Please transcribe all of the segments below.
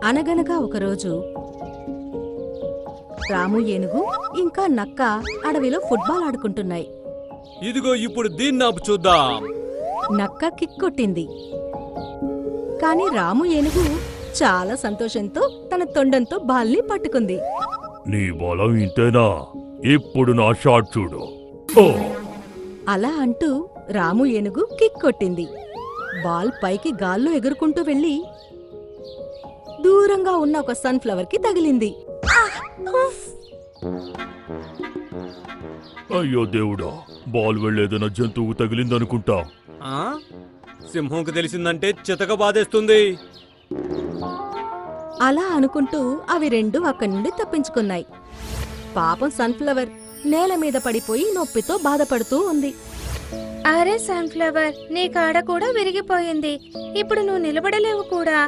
అనగనగా ఒకరోజు రాము ఏనుగు ఇంకా నక్క అడవిలో ఫుట్బాల్ ఆడుకుంటున్నాయి. ఇదిగో ఇప్పుడు దీన్నాపు చూద్దాం. నక్క కిక్ కొట్టింది. కాని రాము ఏనుగు చాలా సంతోషంతో తన తొండంతో బాల్ని పట్టుకుంది. నీ బలం ఇంతేనా? ఇప్పుడు నా షాట్ చూడు. ఓ! అలా అంటూ రాము ఏనుగు కిక్ కొట్టింది. బాల్ పైకి గాల్లో ఎగురుకుంటూ వెళ్లి దూరంగా ఉన్న ఒక సన్ఫ్లవర్ కి తగిలింది. అయ్యో దేవుడా, బాల్ వెళ్ళేదైనా జంతువు తగిలిందనుకుంటా. ఆ? సింహంకు తెలిసిందంటే చితక బాధేస్తుంది. అలా అనుకుంటూ అవి రెండూ అక్కడి నుండి తప్పించుకున్నాయి. పాపం సన్ఫ్లవర్ నేల మీద పడిపోయి నొప్పితో బాధపడుతూ ఉంది. అరే సన్ఫ్లవర్, నీ కాడ కూడా విరిగిపోయింది. ఇప్పుడు నువ్వు నిలబడలేవు కూడా.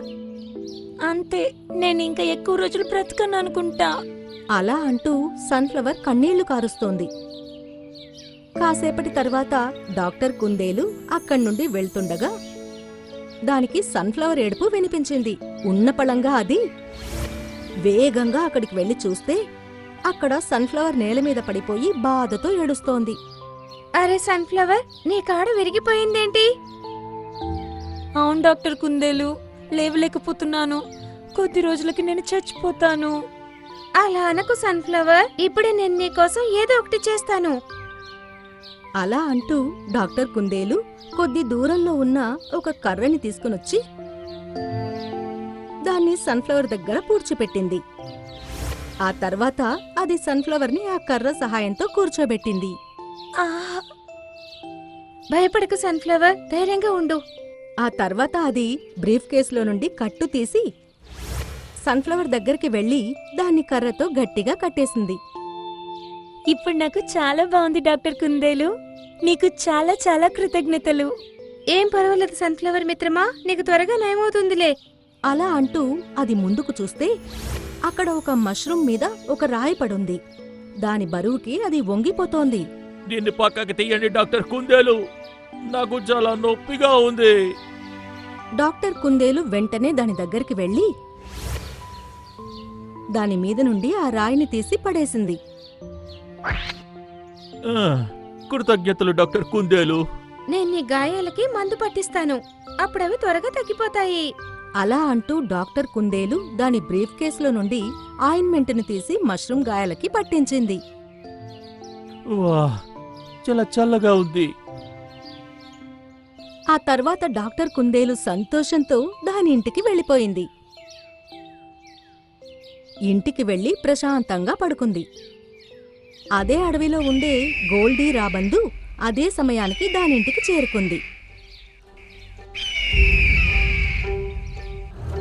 అంతే, నేనింక ఎక్కువ రోజులు బ్రతకను అనుకుంటా. అలా అంటూ సన్ఫ్లవర్ కన్నీళ్లు కారుస్తోంది. కాసేపటి తర్వాత డాక్టర్ కుందేలు అక్కడి నుండి వెళ్తుండగా దానికి సన్ఫ్లవర్ ఏడుపు వినిపించింది. ఉన్నపళంగా అది వేగంగా అక్కడికి వెళ్లి చూస్తే అక్కడ సన్ఫ్లవర్ నేల మీద పడిపోయి బాధతో ఏడుస్తోంది. అరే సన్ఫ్లవర్, నీ కాడ విరిగిపోయిందేంటి? అవును డాక్టర్ కుందేలు, లేవలేకపోతున్నాను. కొద్ది రోజులకి నేను చచ్చిపోతాను. అలా అనకు సన్ఫ్లవర్, ఇప్పుడే నేను నీకోసం ఏదో ఒకటి చేస్తాను. అలా అంటూ డాక్టర్ కుందేలు కొద్ది దూరంలో ఉన్న ఒక కర్రని తీసుకునొచ్చి దాన్ని సన్ఫ్లవర్ దగ్గర పూడ్చిపెట్టింది. ఆ తర్వాత అది సన్ఫ్లవర్ ని ఆ కర్ర సహాయంతో కూర్చోబెట్టింది. భయపడకు సన్ఫ్లవర్, ధైర్యంగా ఉండు. ఆ తర్వాత అది బ్రీఫ్ కేసులో నుండి కట్టు తీసి సన్ఫ్లవర్ దగ్గరికి వెళ్లి దాన్ని కర్రతో గట్టిగా కట్టేసింది. ఇప్పుడు నాకు చాలా బాగుంది డాక్టర్ కుందేలు. నీకు చాలా చాలా కృతజ్ఞతలు. ఏం పర్వాలేదు సన్ఫ్లవర్ మిత్రమా, నీకు త్వరగా నయమవుతుందిలే. అలా అంటూ అది ముందుకు చూస్తే అక్కడ ఒక మష్రూమ్ మీద ఒక రాయి పడుంది. దాని బరువుకి అది వంగిపోతోంది. దీన్ని పక్కకి తీయండి డాక్టర్ కుందేలు, నాకు చాలా నొప్పిగా ఉంది. డాక్టర్ కుందేలు వెంటనే దాని దగ్గరికి వెళ్లి దాని మీద నుండి ఆ రాయిని తీసి పడేసింది. కృతజ్ఞతలు డాక్టర్ కుందేలు. నేను నీ గాయాలకి మందు పట్టిస్తాను, అప్పుడవి త్వరగా తగ్గిపోతాయి. అలా అంటూ డాక్టర్ కుందేలు దాని బ్రీఫ్ కేసులో నుండి ఆయింట్మెంట్ని తీసి మష్రూమ్ గాయాలకి పట్టించింది. వా, చాలా చల్లగా ఉంది. ఆ తర్వాత డాక్టర్ కుందేలు సంతోషంతో దాని ఇంటికి వెళ్ళిపోయింది. ఇంటికి వెళ్లి ప్రశాంతంగా పడుకుంది. అదే అడవిలో ఉండే గోల్డీ రాబందు అదే సమయానికి దానింటికి చేరుకుంది.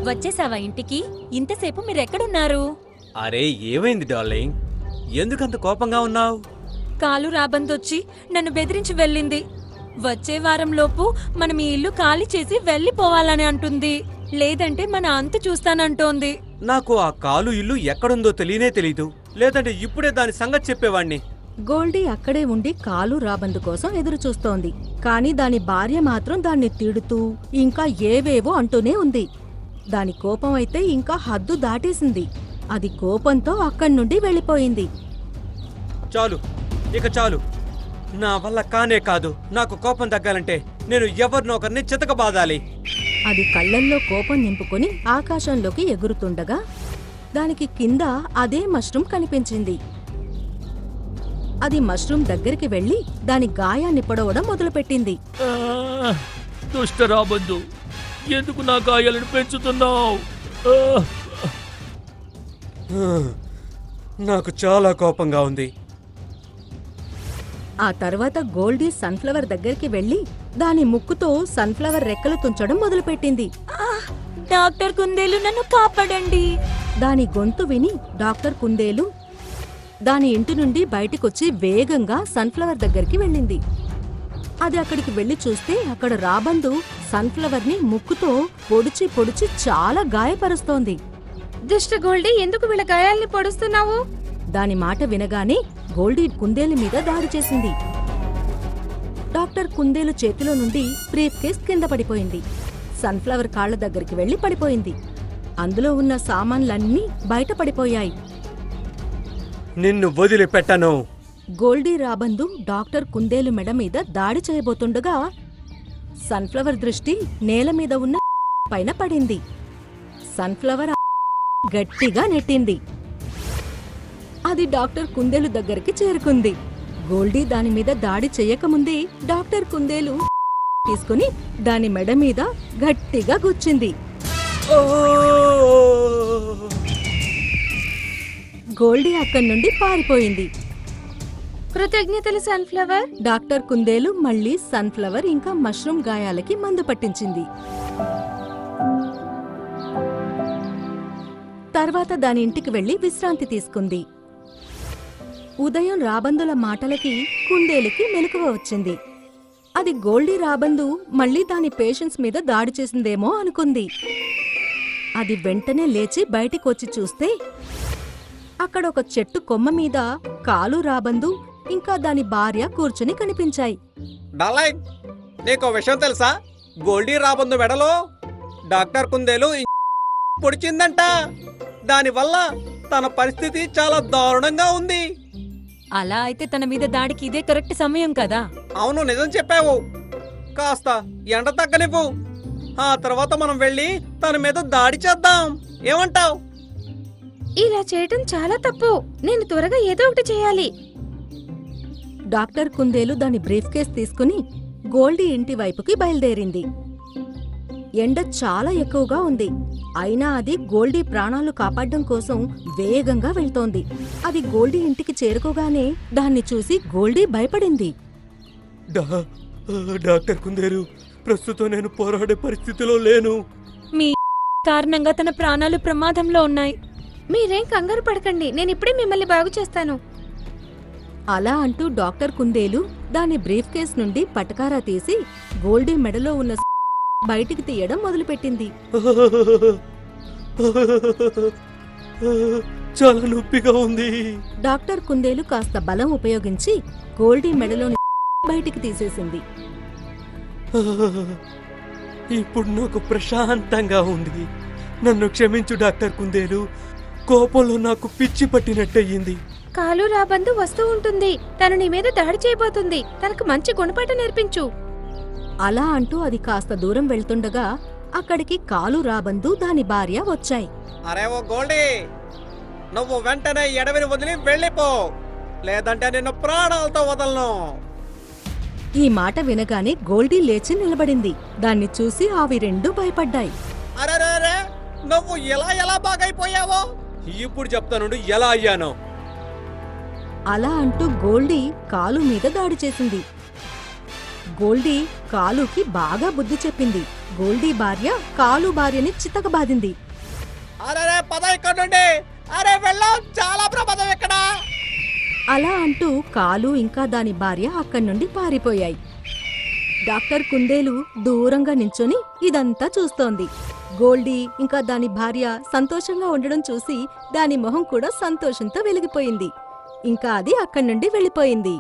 వచ్చేసావా ఇంటికి? ఇంతసేపు మీరెక్కడున్నారు? అరే ఏమైంది డార్లింగ్, ఎందుకంత కోపంగా ఉన్నావు? కాలు రాబందొచ్చి నన్ను బెదిరించి వెళ్ళింది. వచ్చే వారంలోపు మనం ఈ ఇల్లు ఖాళీ చేసి వెళ్ళిపోవాలని అంటుంది. లేదంటే మన అంతు చూస్తానంటోంది. నాకు ఆ కాలు ఇల్లు ఎక్కడుందో తెలియనే తెలీదు. లేదంటే ఇప్పుడే దాని సంగతి చెప్పేవాణ్ణి. గోల్డీ అక్కడే ఉండి కాలు రాబందు కోసం ఎదురు చూస్తోంది. కాని దాని భార్య మాత్రం దాన్ని తిడుతూ ఇంకా ఏవేవో అంటూనే ఉంది. దాని కోపం అయితే ఇంకా హద్దు దాటేసింది. అది కోపంతో అక్కడి నుండి వెళ్ళిపోయింది. చాలు, ఇక చాలు. నా వల్ల కానే కాదు. నాకు కోపం తగ్గాలంటే నేను ఎవరినో ఒకరిని చితకబాదాలి. అది కళ్ళల్లో కోపం నింపుకొని ఆకాశంలోకి ఎగురుతుండగా దానికి కింద అదే మష్రూమ్ కనిపించింది. అది మష్రూమ్ దగ్గరికి వెళ్లి దాని గాయాన్ని పొడవడం మొదలుపెట్టింది. దుష్ట రాబందు, ఎందుకు నా గాయాలను పెంచుతున్నావు? నాకు చాలా కోపంగా ఉంది. ఆ తర్వాత గోల్డీ సన్ఫ్లవర్ దగ్గరికి వెళ్లి దాని ముక్కుతో సన్ఫ్లవర్ రెక్కలు తుంచడం మొదలుపెట్టింది. డాక్టర్ కుందేలు, నన్ను కాపాడండి. దాని గొంతు విని డాక్టర్ కుందేలు దాని ఇంటి నుండి బయటికొచ్చి వేగంగా సన్ఫ్లవర్ దగ్గరికి వెళ్ళింది. అది అక్కడికి వెళ్లి చూస్తే అక్కడ రాబందు సన్ఫ్లవర్ ని ముక్కుతో పొడిచి పొడిచి చాలా గాయపరుస్తోంది. దుష్ట గోల్డీ, ఎందుకు వీళ్ళ గాయాల్ని పొడుస్తున్నావు? దాని మాట వినగానే గోల్డీ కుందేలు మీద దాడి చేసింది. డాక్టర్ కుందేలు చేతిలో నుండి బ్రీఫ్ కేస్ కింద పడిపోయింది. సన్ఫ్లవర్ కాళ్ల దగ్గరికి వెళ్లి పడిపోయింది. అందులో ఉన్న సామాన్లన్నీ బయటపడిపోయాయి. నిన్ను వదిలిపెట్టను. గోల్డీ రాబందు డాక్టర్ కుందేలు మెడ మీద దాడి చేయబోతుండగా సన్ఫ్లవర్ దృష్టి నేల మీద ఉన్న పైన పడింది. సన్ఫ్లవర్ గట్టిగా నెట్టింది. అది డాక్టర్ కుందేలు దగ్గరికి చేరుకుంది. గోల్డీ దాని మీద దాడి చెయ్యకముందే డాక్టర్ కుందేలు తీసుకుని దాని మెడ మీద గట్టిగా గుచ్చింది. ఓ! గోల్డీ అక్కడి నుండి పారిపోయింది. కృతజ్ఞతలు సన్ఫ్లవర్. డాక్టర్ కుందేలు మళ్ళీ సన్ఫ్లవర్ ఇంకా మష్రూమ్ గాయాలకి మందు పట్టించింది. తర్వాత దాని ఇంటికి వెళ్లి విశ్రాంతి తీసుకుంది. ఉదయం రాబందుల మాటలకి కుందేలుకి మెలకువ వచ్చింది. అది గోల్డీ రాబందు మళ్ళీ దాని పేషెంట్స్ మీద దాడి చేసిందేమో అనుకుంది. అది వెంటనే లేచి బయటికొచ్చి చూస్తే అక్కడ ఒక చెట్టు కొమ్మ మీద కాలు రాబందు ఇంకా దాని భార్య కూర్చుని కనిపించాయి. డార్లింగ్, నీకో విషయం తెలుసా? గోల్డీ రాబందు మెడలో డాక్టర్ కుందేలు పొడిచిందంట. దానివల్ల తన పరిస్థితి చాలా దారుణంగా ఉంది. అలా అయితే తన మీద దాడికి ఇదే కరెక్ట్ సమయం కదా. అవును, నిజం చెప్పావు. కాస్త ఎండ తగ్గనివ్వు. ఆ తర్వాత మనం వెళ్ళి తన మీద దాడి చేద్దాం. ఏమంటావ్? ఇలా చేయటం చాలా తప్పు. నేను త్వరగా ఏదో ఒకటి చేయాలి. డాక్టర్ కుందేలు దాని బ్రీఫ్ కేస్ తీసుకుని గోల్డీ ఇంటి వైపుకి బయలుదేరింది. ఎండ చాలా ఎక్కువగా ఉంది. అయినా అది గోల్డీ ప్రాణాలు కాపాడడం కోసం వేగంగా వెళ్తోంది. అది గోల్డీ ఇంటికి చేరుకోగానే దాన్ని చూసి గోల్డీ భయపడింది. డాక్టర్ కుందేలు, ప్రస్తుతం నేను పోరాడే పరిస్థితిలో లేను. మీ కారణంగా తన ప్రాణాలు ప్రమాదంలో ఉన్నాయి. మీరేం కంగారు పడకండి, నేనిప్పుడే మిమ్మల్ని బాగు చేస్తాను. అలా అంటూ డాక్టర్ కుందేలు దాని బ్రీఫ్ కేస్ నుండి పటకారా తీసి గోల్డీ మెడలో ఉన్న బయటికి తీయడం మొదలుపెట్టింది. చాలా నొప్పిగా ఉంది. డాక్టర్ కుందేలు కాస్త బలం ఉపయోగించి గోల్డీ మెడలోని బయటికి తీసేసింది. ఇప్పుడు నాకు ప్రశాంతంగా ఉంది. నన్ను క్షమించు డాక్టర్ కుందేలు. కోపంలో నాకు పిచ్చి పట్టినట్టయింది. కాలు రాబందు వస్తూ ఉంటుంది. తను నీ మీద దాడి చేయబోతుంది. తనకు మంచి గుణపాఠం నేర్పించు. అలా అంటూ అది కాస్త దూరం వెళ్తుండగా అక్కడికి కాలు రాబందు దాని భార్య వచ్చాయి. అరే ఓ గోల్డీ, నువ్వు వెంటనే ఎడవిని వదిలి వెళ్ళిపో, లేదంటే నిన్ను ప్రాణాలతో వదలను. ఈ మాట వినగానే గోల్డీ లేచి నిలబడింది. దాన్ని చూసి అవి రెండూ భయపడ్డాయి. అరే, నువ్వు ఎలా బాగైపోయావో ఇప్పుడు చెప్తాను ఎలా అయ్యానో. అలా అంటూ గోల్డీ కాలు మీద దాడి చేసింది. గోల్డీ కాలుకి బాగా బుద్ధి చెప్పింది. గోల్డీ భార్య కాలు భార్యని చితకబాదింది. అరే పద ఇక్కడ నుండి. అరే వెళ్ళాం, చాలా ప్రమాదం ఇక్కడ. అలా అంటూ కాలు ఇంకా దాని భార్య అక్కడి నుండి పారిపోయాయి. డాక్టర్ కుందేలు దూరంగా నించొని ఇదంతా చూస్తోంది. గోల్డీ ఇంకా దాని భార్య సంతోషంగా ఉండడం చూసి దాని మొహం కూడా సంతోషంతో వెలిగిపోయింది. ఇంకా అది అక్కడి నుండి వెళ్ళిపోయింది.